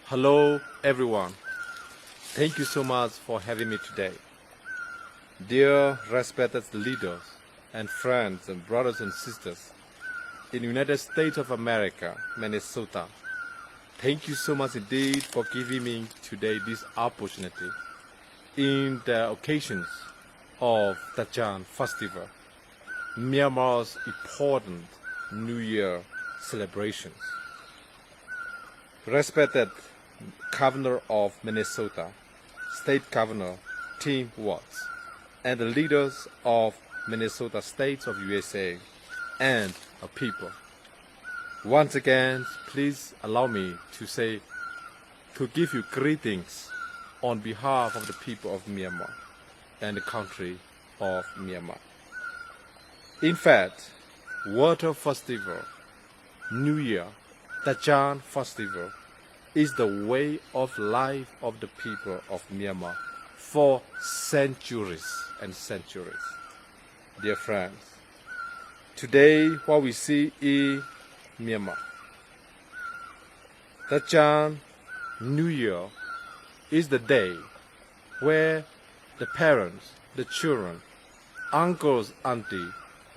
Hello everyone. Thank you so much for having me today. Dear respected leaders and friends and brothers and sisters in the United States of America, Minnesota, thank you so much indeed for giving me today this opportunity in the occasions of the Chan Festival, Myanmar's important New Year celebrations. Respected Governor of Minnesota, State Governor Tim Walz, and the leaders of Minnesota States of USA and the people. Once again, please allow me to give you greetings on behalf of the people of Myanmar and the country of Myanmar. In fact, Water Festival, New Year, the Chan Festival, is the way of life of the people of Myanmar for centuries and centuries. Dear friends, today what we see in Myanmar, the Chan New Year is the day where the parents, the children, uncles, aunties,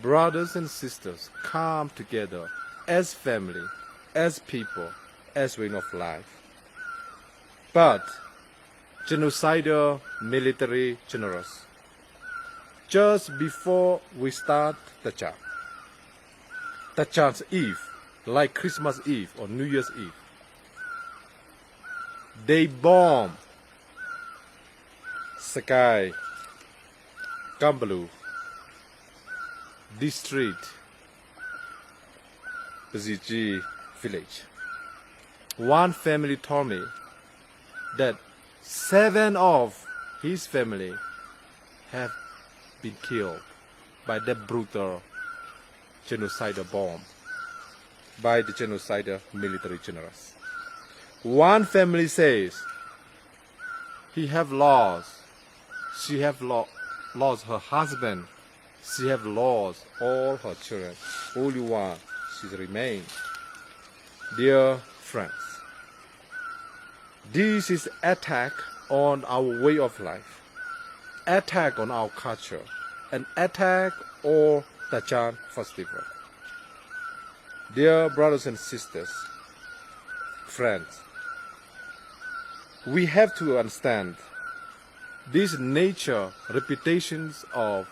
brothers and sisters come together as family, as people, as way of life. But genocidal military generals, just before we start the Chan's Eve, like Christmas Eve or New Year's Eve, they bomb Sakai, Kambalu, district, Baziji village. One family told me that 7 of his family have been killed by that brutal genocidal bomb by the genocidal military generals. One family says she have lost her husband, she have lost all her children, only one she's remained. Dear friends, this is attack on our way of life, attack on our culture, an attack on the Chan Festival. Dear brothers and sisters, friends, we have to understand these nature reputations of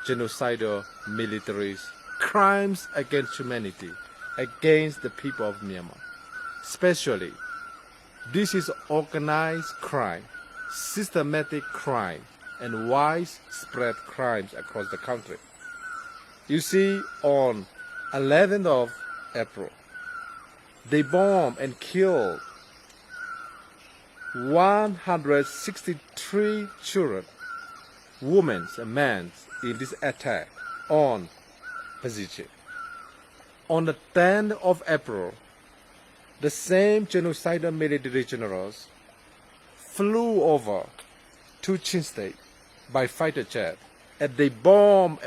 genocidal militaries, crimes against humanity, against the people of Myanmar. Especially, this is organized crime, systematic crime, and widespread crimes across the country. You see, on 11th of April, they bombed and killed 163 children, women and men in this attack on Paziche. On the 10th of April, the same genocidal military generals flew over to Chin State by fighter jet, and they bombed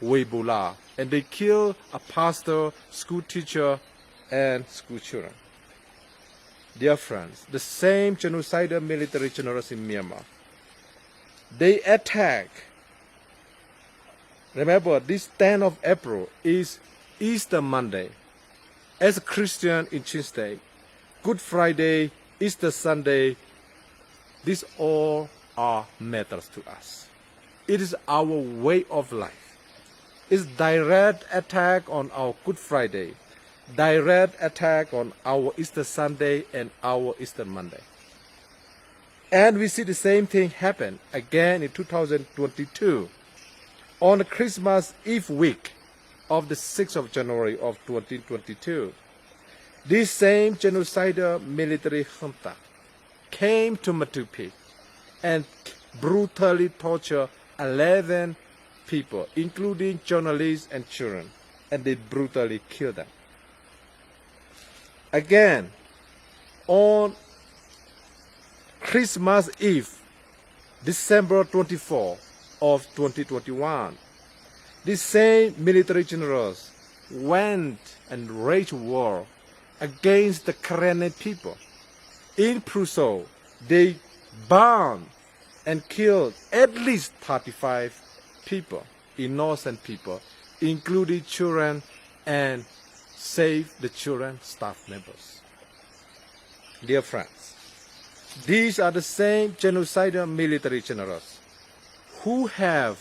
Weibula, and they killed a pastor, school teacher, and school children. Dear friends, the same genocidal military generals in Myanmar, they attack. Remember, this 10th of April is Easter Monday. As a Christian in Chin State, Good Friday, Easter Sunday, these all are matters to us. It is our way of life. It's direct attack on our Good Friday, direct attack on our Easter Sunday and our Easter Monday. And we see the same thing happen again in 2022 on the Christmas Eve week of the 6th of January of 2022. This same genocidal military junta came to Matupi and brutally tortured 11 people, including journalists and children, and they brutally killed them. Again, on Christmas Eve, December 24 of 2021, these same military generals went and waged war against the Karen people. In Prusso, they burned and killed at least 35 people, innocent people, including children, and saved the children staff members. Dear friends, these are the same genocidal military generals who have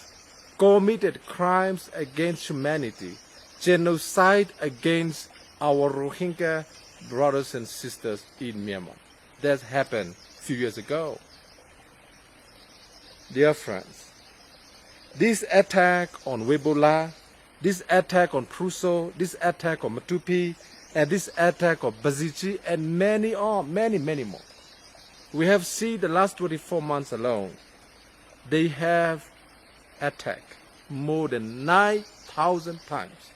committed crimes against humanity, genocide against our Rohingya brothers and sisters in Myanmar. That happened a few years ago. Dear friends, this attack on Webola, this attack on Prusso, this attack on Matupi, and this attack on Bazichi, and many more. We have seen the last 24 months alone, they have attacked more than 9,000 times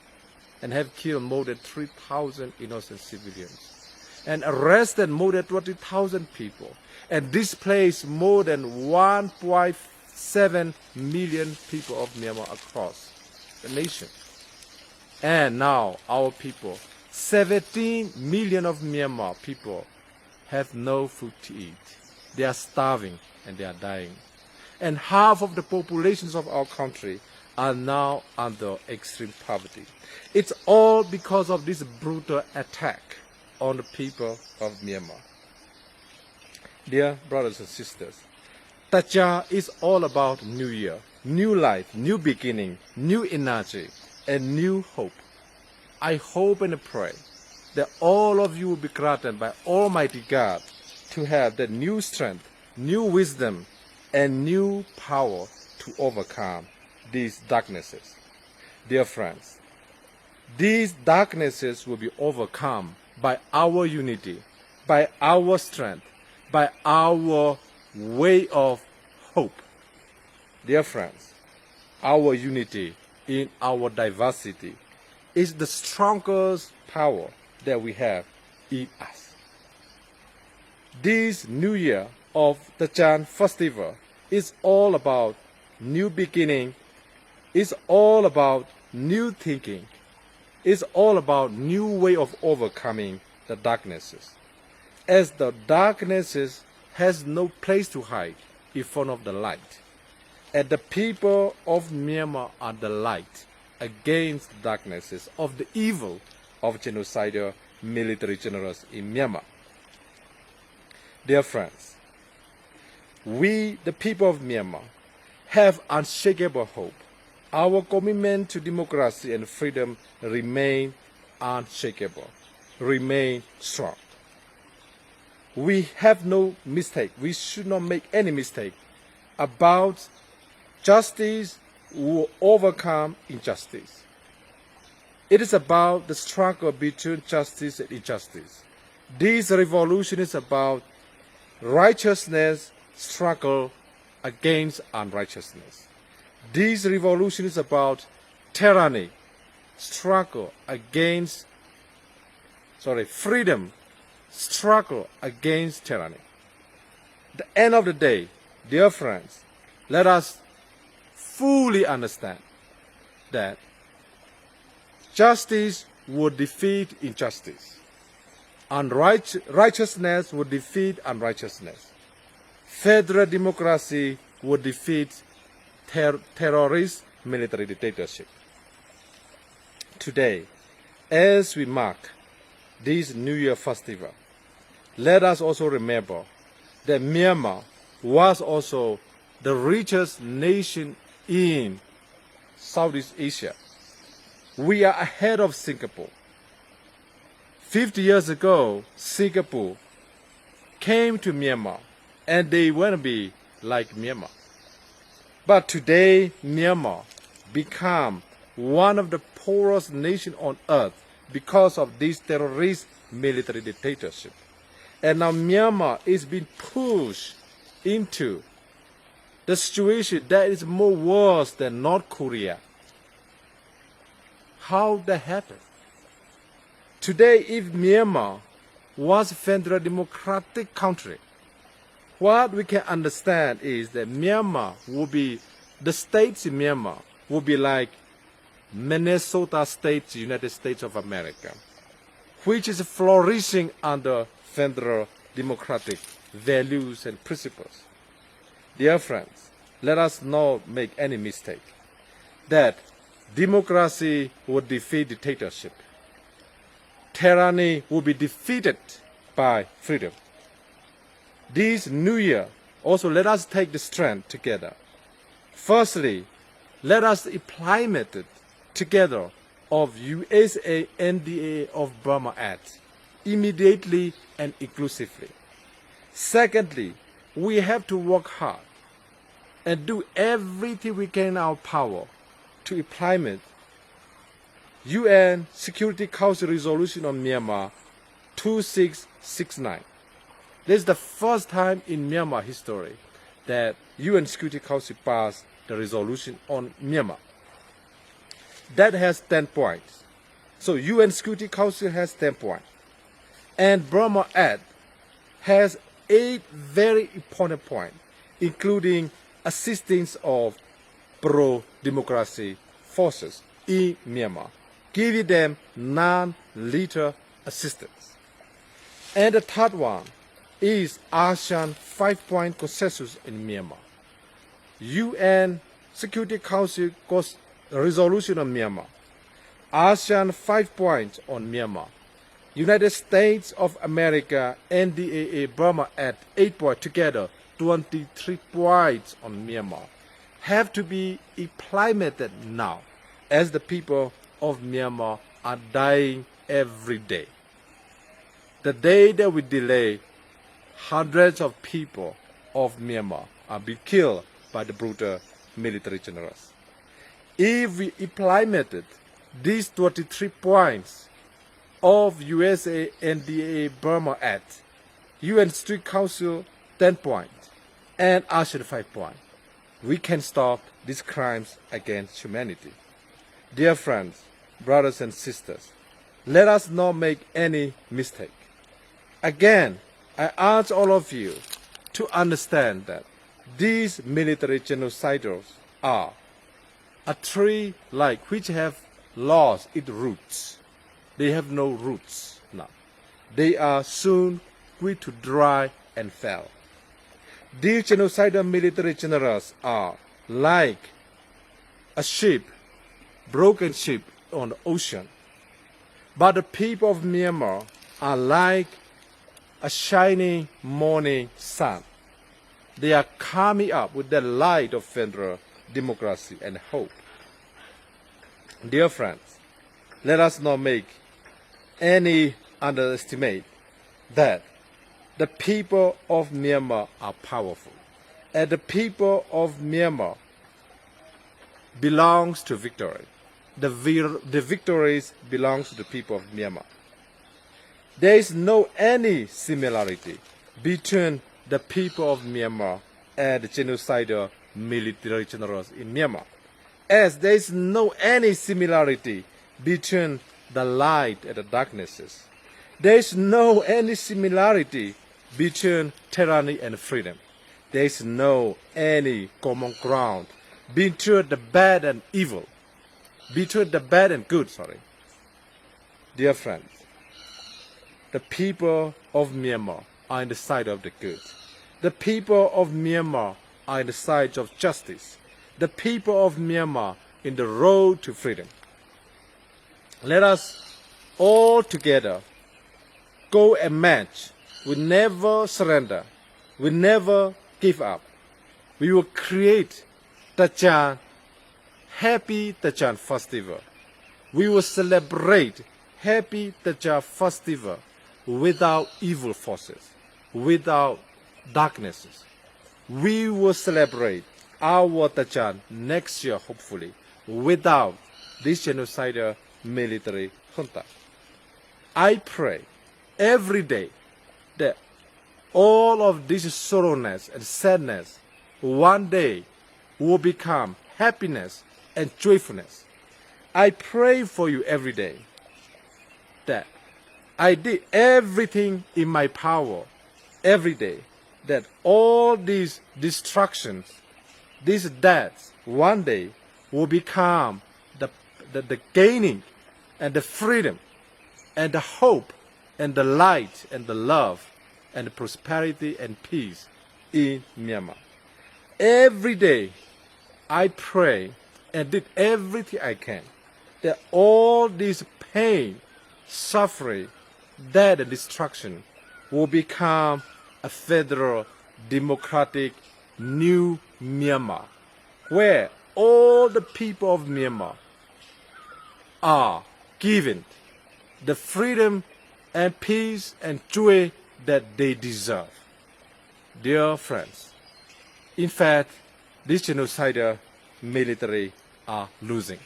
and have killed more than 3,000 innocent civilians and arrested more than 20,000 people and displaced more than 1.7 million people of Myanmar across the nation. And now our people, 17 million of Myanmar people, have no food to eat. They are starving and they are dying. And half of the populations of our country are now under extreme poverty. It's all because of this brutal attack on the people of Myanmar. Dear brothers and sisters, Tacha is all about new year, new life, new beginning, new energy, and new hope. I hope and pray that all of you will be granted by Almighty God to have the new strength, new wisdom, and new power to overcome these darknesses. Dear friends, these darknesses will be overcome by our unity, by our strength, by our way of hope. Dear friends, our unity in our diversity is the strongest power that we have in us. This new year of the Chan Festival is all about new beginning, is all about new thinking, is all about new way of overcoming the darknesses. As the darknesses has no place to hide in front of the light, and the people of Myanmar are the light against the darknesses of the evil of genocidal military generals in Myanmar. Dear friends, we, the people of Myanmar, have unshakable hope. Our commitment to democracy and freedom remain unshakable, remain strong. We have no mistake. We should not make any mistake about justice will overcome injustice. It is about the struggle between justice and injustice. This revolution is about righteousness struggle against unrighteousness. This revolution is about tyranny struggle against freedom struggle against tyranny. At the end of the day, dear friends, let us fully understand that justice will defeat injustice, and righteousness will defeat unrighteousness. Federal democracy will defeat terrorist military dictatorship. Today, as we mark this New Year festival, let us also remember that Myanmar was also the richest nation in Southeast Asia. We are ahead of Singapore. 50 years ago, Singapore came to Myanmar and they want to be like Myanmar. But today, Myanmar became one of the poorest nations on earth because of this terrorist military dictatorship. And now Myanmar is being pushed into the situation that is more worse than North Korea. How that happened? Today, if Myanmar was a federal democratic country, what we can understand is that Myanmar will be, the states in Myanmar will be like Minnesota State, United States of America, which is flourishing under federal democratic values and principles. Dear friends, let us not make any mistake that democracy will defeat dictatorship. Tyranny will be defeated by freedom. This new year, also let us take the strength together. Firstly, let us implement it together of USA NDAA of Burma Act immediately and inclusively. Secondly, we have to work hard and do everything we can in our power to implement UN Security Council Resolution on Myanmar 2669. This is the first time in Myanmar history that UN Security Council passed the resolution on Myanmar. That has 10 points. So UN Security Council has 10 points. And Burma Act has 8 very important points, including assistance of pro-democracy forces in Myanmar, giving them non-lethal assistance. And the third one is ASEAN 5-point consensus in Myanmar. UN Security Council resolution on Myanmar. ASEAN 5 points on Myanmar. United States of America NDAA Burma Act 8 points together, 23 points on Myanmar, have to be implemented now, as the people of Myanmar are dying every day. The day that we delay, hundreds of people of Myanmar are being killed by the brutal military generals. If we implemented these 23 points of USA NDAA Burma Act, UN Security Council 10 points, and ASEAN 5 points, we can stop these crimes against humanity. Dear friends, brothers and sisters, let us not make any mistake. Again, I urge all of you to understand that these military genocidals are a tree like which have lost its roots. They have no roots now. They are soon going to dry and fail. These genocidal military generals are like a ship, broken ship on the ocean. But the people of Myanmar are like a shining morning sun. They are coming up with the light of federal democracy and hope. Dear friends, let us not make any underestimate that the people of Myanmar are powerful, and the people of Myanmar belongs to victory. The victories belongs to the people of Myanmar. There is no any similarity between the people of Myanmar and the genocidal military generals in Myanmar, as there is no any similarity between the light and the darknesses. There is no any similarity between tyranny and freedom. There is no any common ground between the bad and evil, between the bad and good, Dear friends, the people of Myanmar are on the side of the good. The people of Myanmar are on the side of justice. The people of Myanmar in the road to freedom. Let us all together go and march. We never surrender. We never give up. We will create Tachan, Happy Tachan Festival. We will celebrate Happy Tachan Festival without evil forces, without darknesses. We will celebrate our Tachan next year, hopefully, without this genocidal military junta. I pray every day that all of this sorrowness and sadness one day will become happiness and joyfulness. I pray for you every day that I did everything in my power every day, that all these destructions, these deaths, one day will become the gaining and the freedom and the hope and the light and the love and the prosperity and peace in Myanmar. Every day I pray and did everything I can that all this pain, suffering, death and destruction will become a federal, democratic, new Myanmar, where all the people of Myanmar are given the freedom and peace and joy that they deserve. Dear friends, in fact, this genocidal military are losing.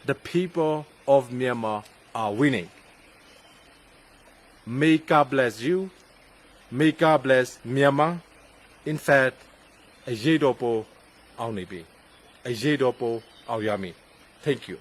The people of Myanmar are winning. May God bless you. May God bless Myanmar. In fact, a yedopo aunibi, a yedopo auyami. Thank you.